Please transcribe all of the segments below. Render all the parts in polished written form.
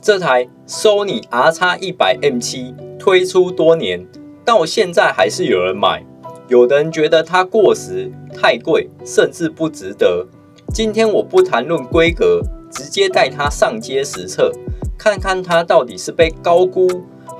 这台 Sony RX100M7 推出多年，到现在还是有人买。有的人觉得它过时、太贵，甚至不值得。今天我不谈论规格，直接带它上街实测，看看它到底是被高估，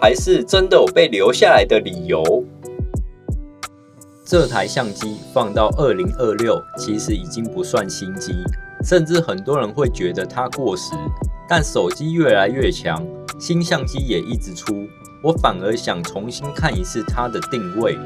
还是真的有被留下来的理由。这台相机放到2026，其实已经不算新机，甚至很多人会觉得它过时。但手机越来越强，新相机也一直出，我反而想重新看一次它的定位。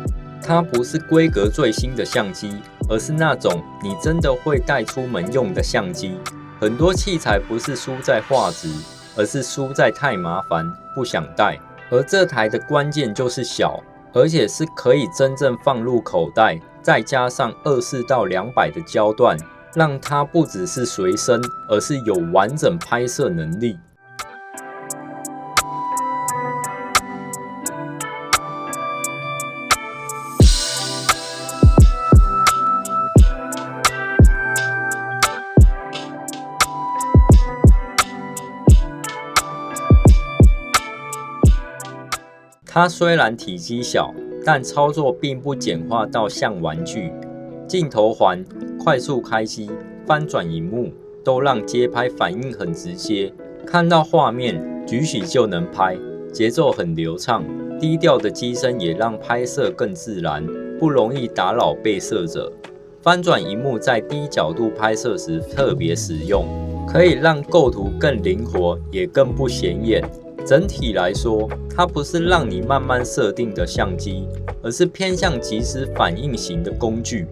它不是规格最新的相机，而是那种你真的会带出门用的相机。很多器材不是输在画质，而是输在太麻烦，不想带。而这台的关键就是小，而且是可以真正放入口袋，再加上24到200的焦段，让它不只是随身，而是有完整拍摄能力。它虽然体积小，但操作并不简化到像玩具。镜头环、快速开机、翻转萤幕都让街拍反应很直接，看到画面举起就能拍，节奏很流畅。低调的机身也让拍摄更自然，不容易打扰被摄者。翻转萤幕在低角度拍摄时特别实用，可以让构图更灵活，也更不显眼。整体来说，它不是让你慢慢设定的相机，而是偏向即时反应型的工具。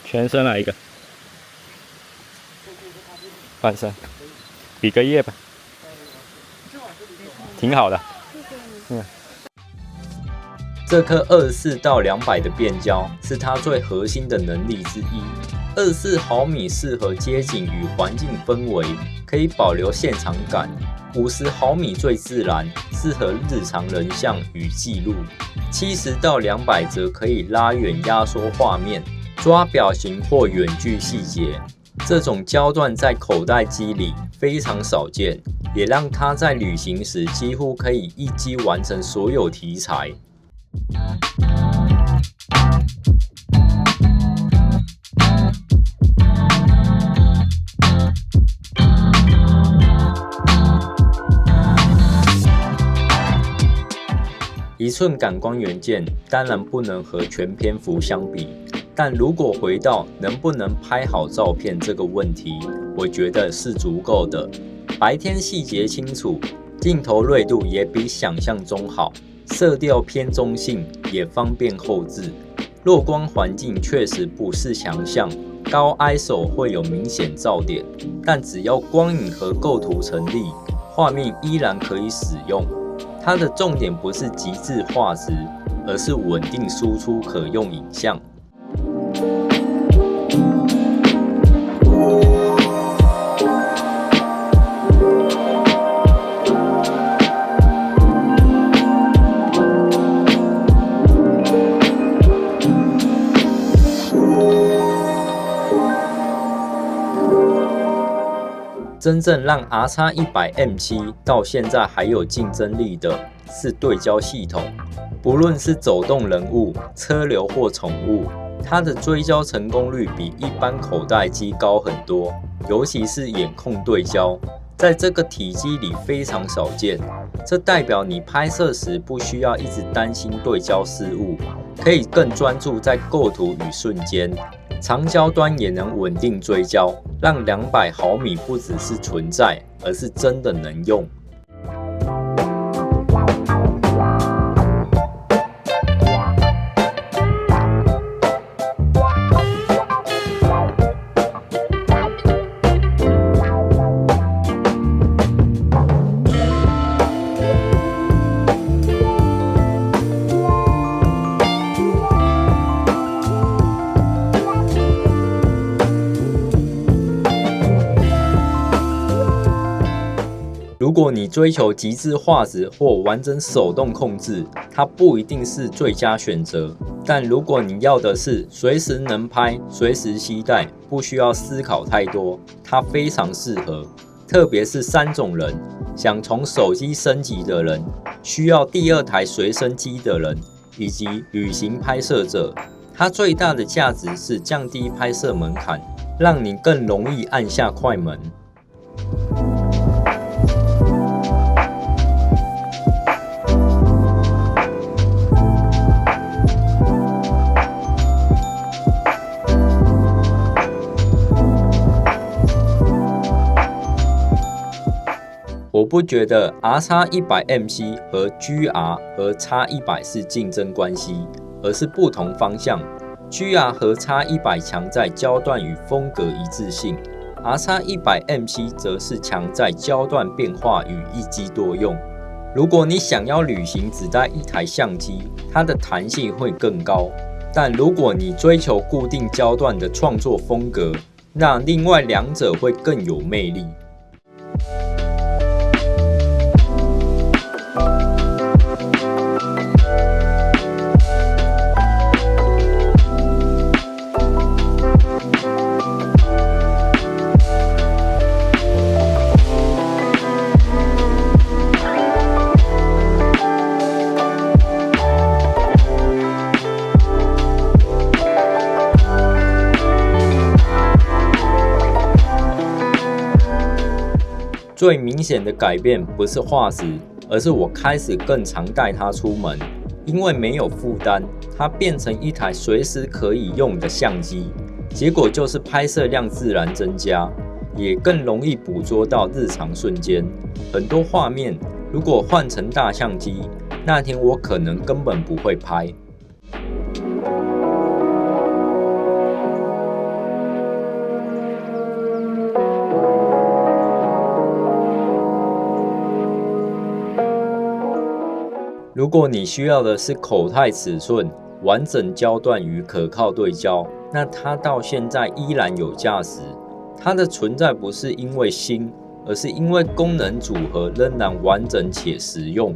全身来一个，半身，比个耶吧，挺好的。这颗24到200的变焦是它最核心的能力之一。24毫米适合街景与环境氛围，可以保留现场感；50毫米最自然，适合日常人像与记录；70到200则可以拉远压缩画面。抓表情或远距细节，这种焦段在口袋机里非常少见，也让它在旅行时几乎可以一机完成所有题材。1寸感光元件当然不能和全篇幅相比。但如果回到能不能拍好照片这个问题，我觉得是足够的。白天细节清楚，镜头锐度也比想象中好，色调偏中性，也方便后置。弱光环境确实不是强项，高 ISO 会有明显噪点，但只要光影和构图成立，画面依然可以使用。它的重点不是极致画质，而是稳定输出可用影像。真正让 RX100M7 到现在还有竞争力的是对焦系统，不论是走动人物、车流或宠物，它的追焦成功率比一般口袋机高很多，尤其是眼控对焦，在这个体积里非常少见。这代表你拍摄时不需要一直担心对焦失误，可以更专注在构图与瞬间。长焦端也能稳定追焦，让200毫米不只是存在，而是真的能用。果你追求极致画质或完整手动控制，它不一定是最佳选择。但如果你要的是随时能拍、随时携带，不需要思考太多，它非常适合。特别是3种人：想从手机升级的人，需要第2台随身机的人，以及旅行拍摄者。它最大的价值是降低拍摄门槛，让你更容易按下快门。我不觉得 RX100MC 和 GR 和 X100 是竞争关系，而是不同方向。GR 和 X100 强在焦段与风格一致性， RX100MC 则是强在焦段变化与一机多用。如果你想要旅行只带1台相机，它的弹性会更高。但如果你追求固定焦段的创作风格，那另外2者会更有魅力。最明显的改变不是画质，而是我开始更常带它出门，因为没有负担，它变成1台随时可以用的相机。结果就是拍摄量自然增加，也更容易捕捉到日常瞬间。很多画面如果换成大相机，那天我可能根本不会拍。如果你需要的是口袋尺寸、完整焦段与可靠对焦，那它到现在依然有价值。它的存在不是因为新，而是因为功能组合仍然完整且实用。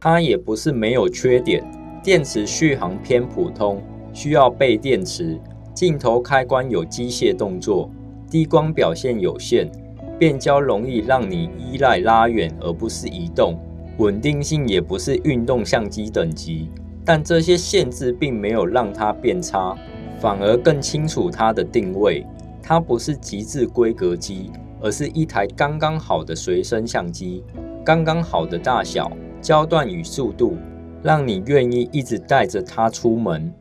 它也不是没有缺点，电池续航偏普通，需要备电池，镜头开关有机械动作，低光表现有限，变焦容易让你依赖拉远而不是移动，稳定性也不是运动相机等级。但这些限制并没有让它变差，反而更清楚它的定位。它不是极致规格机，而是一台刚刚好的随身相机，刚刚好的大小、焦段与速度，让你愿意一直带着它出门。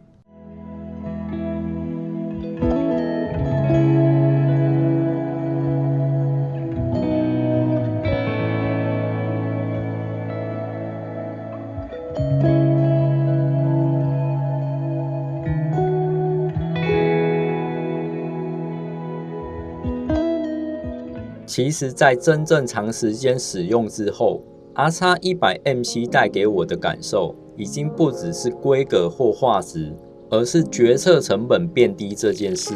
其实在真正长时间使用之后， RX100MC 带给我的感受已经不只是规格或画质，而是决策成本变低这件事。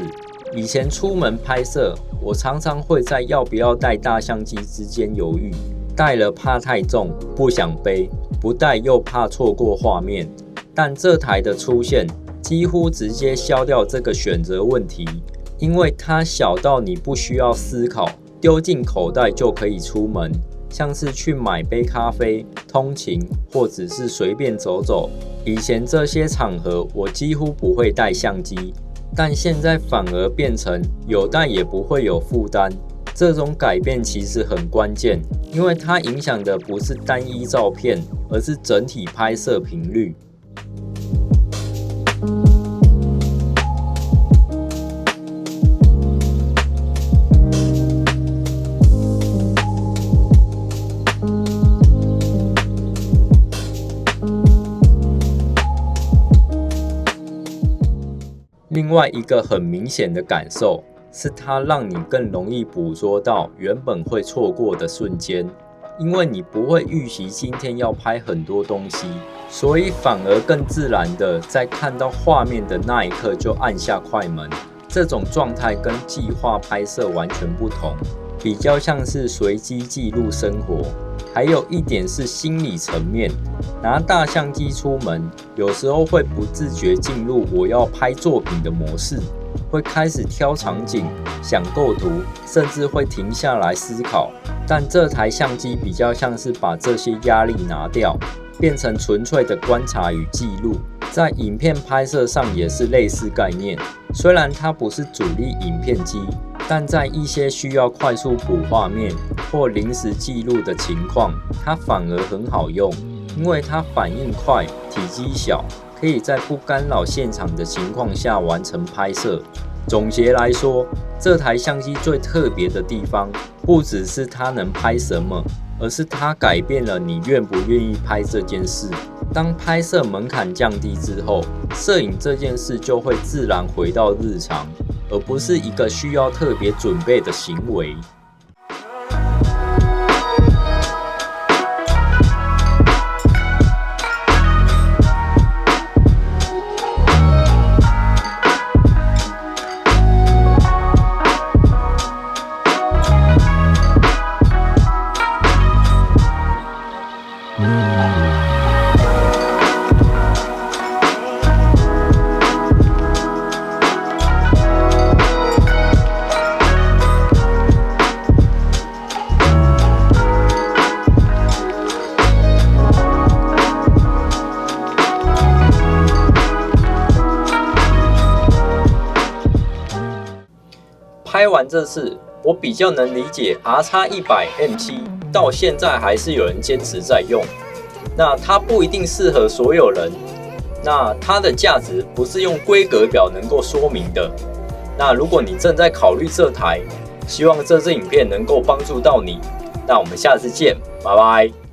以前出门拍摄，我常常会在要不要带大相机之间犹豫，带了怕太重，不想背；不带又怕错过画面。但这台的出现几乎直接消掉这个选择问题，因为它小到你不需要思考，丢进口袋就可以出门，像是去买杯咖啡、通勤，或只是随便走走。以前这些场合我几乎不会带相机，但现在反而变成有带也不会有负担。这种改变其实很关键，因为它影响的不是单一照片，而是整体拍摄频率。另外一个很明显的感受是，它让你更容易捕捉到原本会错过的瞬间。因为你不会预习今天要拍很多东西，所以反而更自然的在看到画面的那一刻就按下快门。这种状态跟计划拍摄完全不同，比较像是随机记录生活。还有一点是心理层面，拿大相机出门，有时候会不自觉进入我要拍作品的模式，会开始挑场景、想构图，甚至会停下来思考。但这台相机比较像是把这些压力拿掉，变成纯粹的观察与记录。在影片拍摄上也是类似概念，虽然它不是主力影片机，但在一些需要快速补画面或临时记录的情况，它反而很好用，因为它反应快、体积小，可以在不干扰现场的情况下完成拍摄。总结来说，这台相机最特别的地方，不只是它能拍什么，而是它改变了你愿不愿意拍这件事。当拍摄门槛降低之后，摄影这件事就会自然回到日常，而不是一个需要特别准备的行为。拍完这次，我比较能理解 RX100M7 到现在还是有人坚持在用。那它不一定适合所有人，那它的价值不是用规格表能够说明的。那如果你正在考虑这台，希望这支影片能够帮助到你。那我们下次见，拜拜。